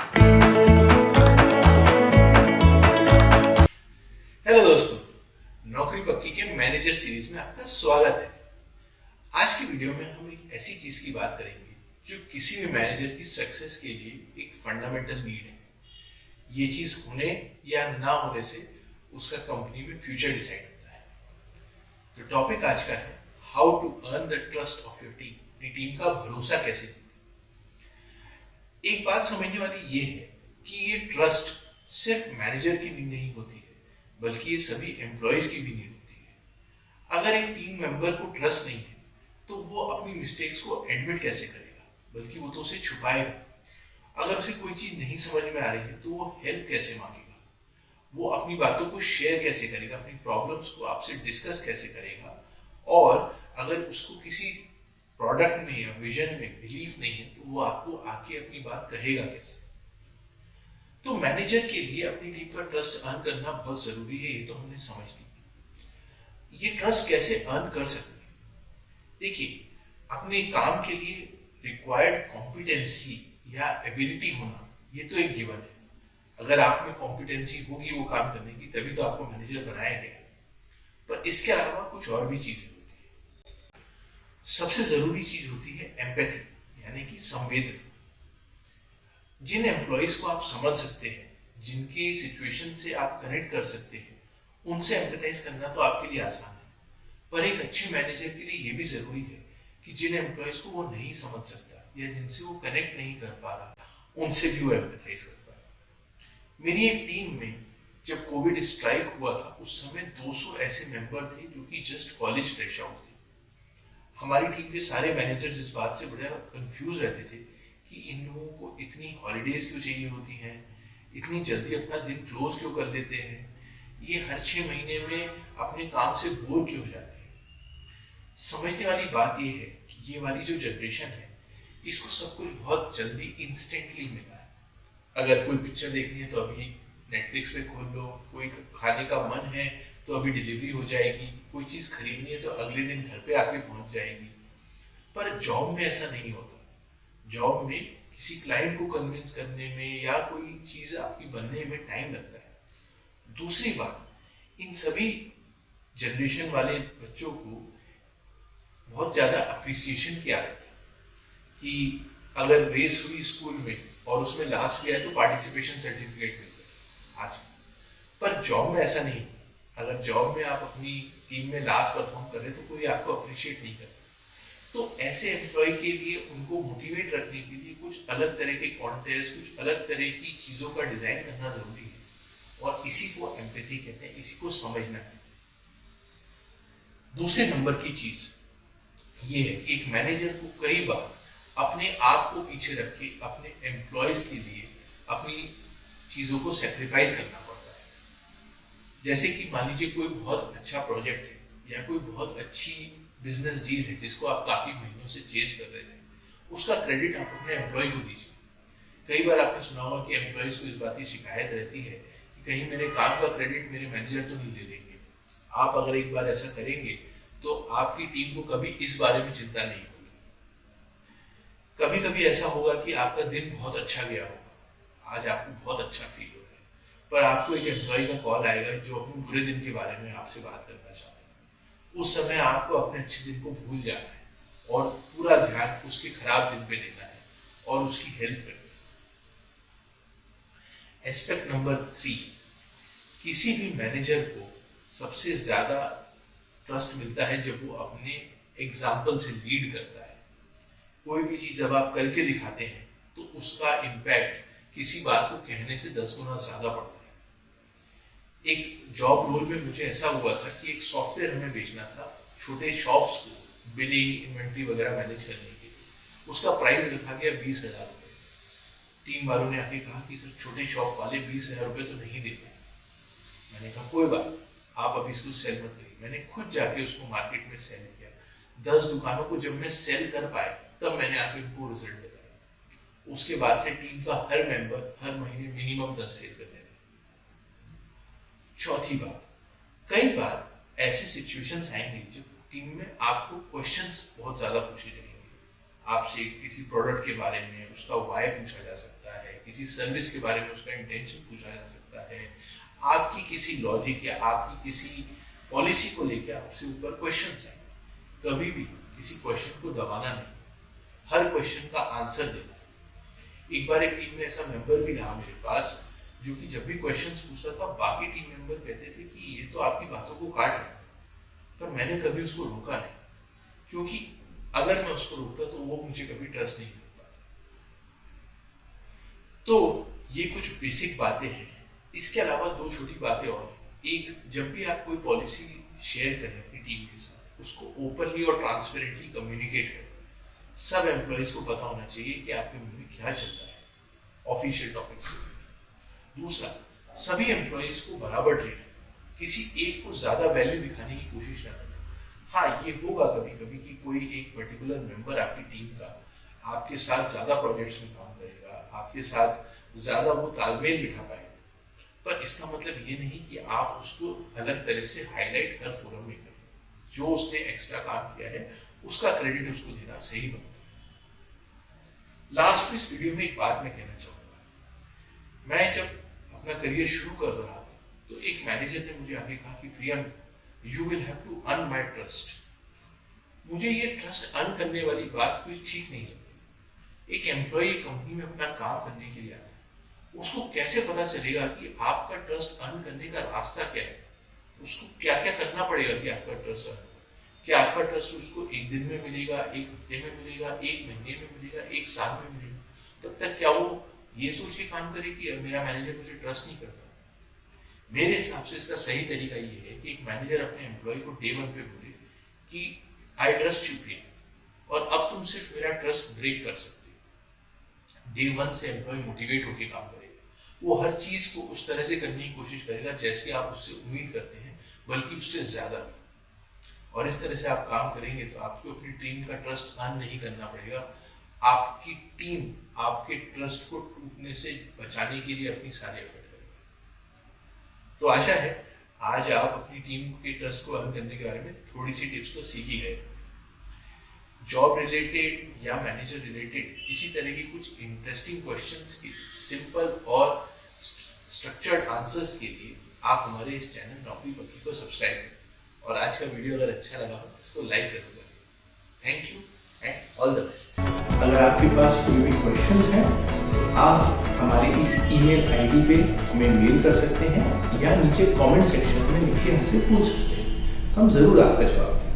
Hello दोस्तों, नौकरी पक्की के मैनेजर सीरीज में आपका स्वागत है। आज की वीडियो में हम एक ऐसी चीज की बात करेंगे जो किसी भी मैनेजर की सक्सेस के लिए एक फंडामेंटल नीड है। ये चीज होने या ना होने से उसका कंपनी में फ्यूचर डिसाइड होता है। तो टॉपिक आज का है how to earn the trust of your team. अपनी टीम का भरोसा कैसे जीते। एक बात समझने वाली ये है कि ये ट्रस्ट सिर्फ मैनेजर की नीड नहीं होती है, बल्कि ये सभी एम्प्लॉयज की भी नीड होती है। अगर एक टीम मेंबर को ट्रस्ट नहीं है तो वो अपनी मिस्टेक्स को एडमिट कैसे करेगा, बल्कि वो तो उसे छुपाएगा। अगर उसे कोई चीज नहीं समझ में आ रही है तो वो हेल्प कैसे मांगेगा, वो अपनी बातों को शेयर कैसे करेगा, अपनी प्रॉब्लम्स को आपसे डिस्कस कैसे करेगा। और अगर उसको किसी प्रोडक्ट में या विजन में बिलीफ नहीं है तो वो आपको आके अपनी बात कहेगा कैसे। तो मैनेजर के लिए अपनी टीम का ट्रस्ट अर्न करना बहुत जरूरी है, ये तो हमने समझ लिया। ये ट्रस्ट कैसे अर्न कर सकते हैं? देखिए, अपने काम के लिए रिक्वायर्ड कॉम्पिटेंसी या एबिलिटी होना ये तो एक गिवन है। अगर आप में कॉम्पिटेंसी होगी वो काम करने की, तभी तो आपको मैनेजर बनाया गया है। पर इसके अलावा कुछ और भी चीजें होती है। सबसे जरूरी चीज होती है एम्पैथी, यानी कि संवेदना। जिन एम्प्लॉयज को आप समझ सकते हैं, जिनकी सिचुएशन से आप कनेक्ट कर सकते हैं, उनसे एम्पैथाइज करना तो आपके लिए आसान है। पर एक अच्छे मैनेजर के लिए यह भी जरूरी है कि जिन एम्प्लॉयज को वो नहीं समझ सकता या जिनसे वो कनेक्ट नहीं कर पा रहा, उनसे भी वो एम्पैथाइज कर पाए। मेरी एक टीम में जब कोविड स्ट्राइक हुआ था, उस समय 200 ऐसे मेंबर थे जो कि जस्ट कॉलेज फ्रेश आउट थे। हमारी टीम के सारे मैनेजर्स इस बात से बड़ा कंफ्यूज रहते थे कि इन लोगों को इतनी हॉलीडेज क्यों चाहिए होती हैं, इतनी जल्दी अपना दिन क्लोज क्यों कर लेते हैं, ये हर 6 महीने में अपने काम से बोर क्यों हो जाते हैं। समझने वाली बात ये है कि ये वाली जो जनरेशन है, इसको सब कुछ बहुत जल्दी इंस्टेंटली मिला है। अगर कोई पिक्चर देखनी है तो अभी नेटफ्लिक्स पे खोल लो, कोई खाने का मन है तो अभी डिलीवरी हो जाएगी, कोई चीज खरीदनी है तो अगले दिन घर पे आके पहुंच जाएगी। पर जॉब में ऐसा नहीं होता। जॉब में किसी क्लाइंट को कन्विंस करने में या कोई चीज आपकी बनने में टाइम लगता है। दूसरी बात, इन सभी जनरेशन वाले बच्चों को बहुत ज्यादा अप्रिसिएशन की आदत है कि अगर रेस हुई स्कूल में और उसमें लास्ट गया तो पार्टिसिपेशन सर्टिफिकेट मिलता है आज। पर जॉब में ऐसा नहीं होता। अगर जॉब में आप अपनी टीम में लास्ट परफॉर्म कर रहे तो कोई आपको अप्रिशिएट नहीं करता। तो ऐसे एम्प्लॉय के लिए उनको मोटिवेट रखने के लिए कुछ अलग तरह के कॉन्टेस्ट, कुछ अलग तरह की चीजों का डिजाइन करना जरूरी है। और इसी को एम्पैथी कहते हैं, इसी को समझना है। दूसरे नंबर की चीज ये है कि एक मैनेजर को कई बार अपने आप को पीछे रख के अपने एम्प्लॉयज के लिए अपनी चीजों को सेक्रीफाइस करना पड़ता है। जैसे कि मान लीजिए कोई बहुत अच्छा प्रोजेक्ट है या कोई बहुत अच्छी बिजनेस डील है जिसको आप काफी महीनों से चेज कर रहे थे, उसका क्रेडिट आप अपने एम्प्लॉय को दीजिए। कई बार आपने सुना होगा कि एम्प्लॉयज को इस बात की शिकायत रहती है कि कहीं मेरे काम का क्रेडिट मेरे मैनेजर तो नहीं ले लेंगे। आप अगर एक बार ऐसा करेंगे तो आपकी टीम को कभी इस बारे में चिंता नहीं होगी। कभी कभी ऐसा होगा कि आपका दिन बहुत अच्छा गया होगा, आज आपको बहुत अच्छा फील हो रहा है, पर आपको एक एम्प्लॉय का कॉल आएगा जो अपने बुरे दिन के बारे में आपसे बात करना चाहता है। उस समय आपको अपने अच्छे दिन को भूल जाना है और पूरा ध्यान उसके खराब दिन पे देना है और उसकी हेल्प करनी है। एस्पेक्ट नंबर 3, किसी भी मैनेजर को सबसे ज्यादा ट्रस्ट मिलता है जब वो अपने एग्जाम्पल से लीड करता है। कोई भी चीज जब आप करके दिखाते हैं तो उसका इम्पैक्ट किसी बात को कहने से 10 गुना ज्यादा पड़ता है। एक जॉब रोल में मुझे ऐसा हुआ था कि एक सॉफ्टवेयर हमें बेचना था छोटे शॉप्स को, बिलिंग, इन्वेंट्री वगैरह मैनेज करने के लिए। उसका प्राइस रखा गया 20,000 रुपये। टीम वालों ने आके कहा कि सर छोटे शॉप वाले 20,000 रुपये तो नहीं देते। मैंने कहा कोई बात, आप अभी इसको सेल मत करिए। मैंने खुद जाके उसको मार्केट में सेल किया। 10 दुकानों को जब मैं सेल कर पाया तब मैंने आके उनको रिजल्ट बताया। उसके बाद से टीम का हर मेंबर हर महीने मिनिमम 10 सेल करने लगे। चौथी बात, कई बार ऐसे सिचुएशंस आएंगे जब टीम में आपको क्वेश्चंस बहुत ज्यादा पूछे जाएंगे। आपसे किसी प्रोडक्ट के बारे में उसका वाई पूछा जा सकता है, किसी सर्विस के बारे में उसका इंटेंशन पूछा जा सकता है, आपकी किसी लॉजिक या आपकी किसी पॉलिसी को लेकर आपसे ऊपर क्वेश्चन आएंगे। कभी भी किसी क्वेश्चन को दबाना नहीं, हर क्वेश्चन का आंसर देना। एक बार एक टीम में ऐसा मेंबर भी रहा मेरे पास जो कि जब भी क्वेश्चंस पूछता था बाकी टीम मेंबर कहते थे कि ये तो आपकी बातों को काट रहा है, पर मैंने कभी उसको रोका नहीं, क्योंकि अगर मैं उसको रोकता तो वो मुझे कभी ट्रस्ट नहीं कर पाता। तो ये कुछ बेसिक बातें हैं। इसके अलावा दो छोटी बातें और हैं। एक, जब भी आप कोई पॉलिसी शेयर करें अपनी टीम के साथ, उसको ओपनली और ट्रांसपेरेंटली कम्युनिकेट करें। सब एम्प्लॉइज को पता होना चाहिए कि आपके मुंह में क्या चल रहा है ऑफिशियल टॉपिक्स को। दूसरा, सभी एम्प्लॉइज को बराबर ट्रीट करें, किसी एक को ज्यादा वैल्यू दिखाने की कोशिश ना करें। हाँ, ये होगा कभी कभी कि कोई एक पर्टिकुलर मेंबर आपकी टीम का आपके साथ ज्यादा प्रोजेक्ट्स में काम करेगा, आपके साथ ज्यादा वो तालमेल बिठा पाएगा, पर इसका मतलब ये नहीं कि आप उसको अलग तरह से हाईलाइट हर फोरम में करें। जो उसने एक्स्ट्रा काम किया है उसका क्रेडिट उसको देना सही बनता है। लास्ट में इस वीडियो में एक बात मैं कहना चाहूंगा। मैं जब अपना करियर शुरू कर रहा था तो एक मैनेजर ने मुझे आगे कहा कि Priyank, you will have to earn my trust. मुझे ये ट्रस्ट अर्न करने वाली बात कुछ ठीक नहीं लगती। एक एम्प्लॉय कंपनी में अपना काम करने के लिए आता है, उसको कैसे पता चलेगा कि आपका ट्रस्ट अर्न करने का रास्ता क्या है, उसको क्या क्या करना पड़ेगा कि आपका ट्रस्ट अर्न हो। क्या आपका ट्रस्ट उसको एक दिन में मिलेगा, एक हफ्ते में मिलेगा, एक महीने में मिलेगा, एक साल में मिलेगा? तब तक क्या वो ये सोच के काम करे कि मेरा मैनेजर मुझे ट्रस्ट नहीं करता? मेरे हिसाब से इसका सही तरीका ये है कि एक मैनेजर अपने एम्प्लॉय को डे 1 पे बोले कि आई ट्रस्ट यू प्रियंक, और अब तुम सिर्फ मेरा ट्रस्ट ब्रेक कर सकते हो। डे 1 से एम्प्लॉय मोटिवेट होकर काम करेगा, वो हर चीज को उस तरह से करने की कोशिश करेगा जैसे आप उससे उम्मीद करते हैं, बल्कि उससे ज्यादा भी। और इस तरह से आप काम करेंगे तो आपको अपनी टीम का ट्रस्ट अर्न नहीं करना पड़ेगा। आपकी टीम आपके ट्रस्ट को टूटने से बचाने के लिए अपनी सारी एफर्ट करेगी। तो आशा है आज आप अपनी टीम के ट्रस्ट को अर्न करने के बारे में थोड़ी सी टिप्स तो सीख ही गए। जॉब रिलेटेड या मैनेजर रिलेटेड इसी तरह की कुछ इंटरेस्टिंग क्वेश्चंस की सिंपल और स्ट्रक्चर्ड आंसर्स के लिए आप हमारे इस चैनल नौकरी पक्की को सब्सक्राइब करें। और आज का वीडियो अगर अच्छा लगा हो तो इसको लाइक जरूर करें। Thank you and all the best. अगर आपके पास कोई भी क्वेश्चंस हैं तो आप हमारे इस ईमेल आईडी पे हमें मेल कर सकते हैं या नीचे कमेंट सेक्शन में लिख के हमसे पूछ सकते हैं। हम जरूर आपका जवाब देंगे।